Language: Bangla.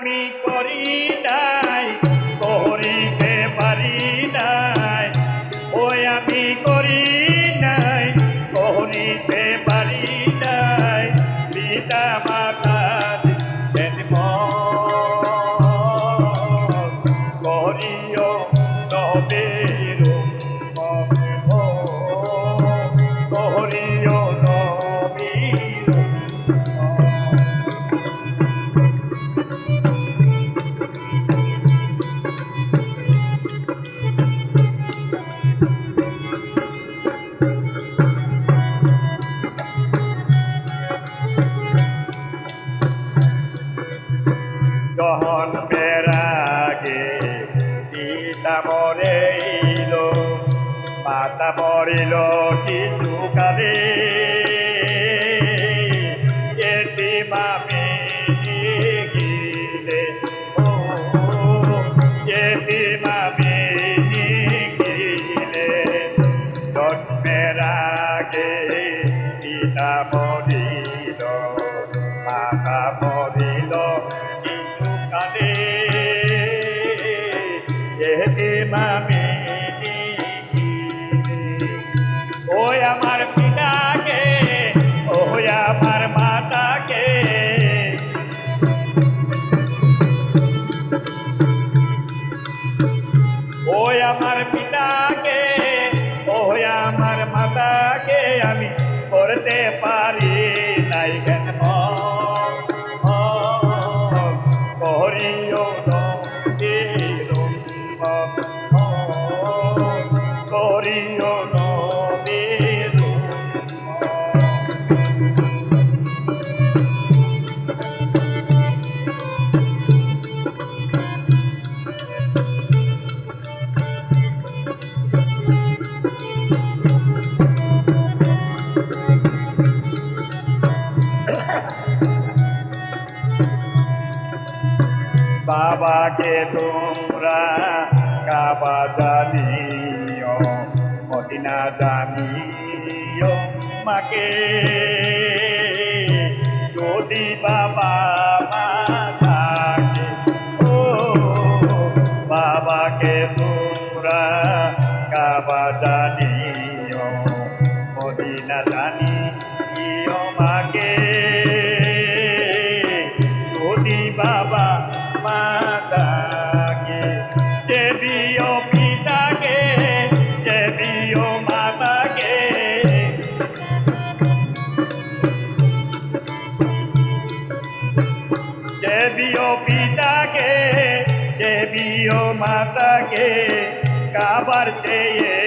আমি করি নাই করিতে পারি নাই ওই আমি করি নাই করিতে পারি নাই পিতা মাতার জন্ম করিও নবীর করিও নবীর জন্মের আগে পিতা মরিল মাতা মরিল শিশুকালে এতিম আমি গিলে এতিম আমি গিলে জন্মের আগে পিতা মরিল মাতা মরিল শিশুকালে এতিম আমি ওই আমার পিতাকে ওই আমার মাতাকে ওই আমার পিতাকে ওই আমার মাতাকে আমি করতে পারি নাই কেন করিও নবীর করিও নবীর বাবাকে তোমরা কাবা জানিও মদিনা জানিও মাকে যদি বাবা মা থাকে ও বাবাকে তোমরা কাবা জানিও মদিনা জানিও মাকে যদি বাবা মাতাকে চেবিও পিতাকে চেবিও মাতাকে চেবিও পিতাকে চেবিও মাতাকে কাবার চেয়ে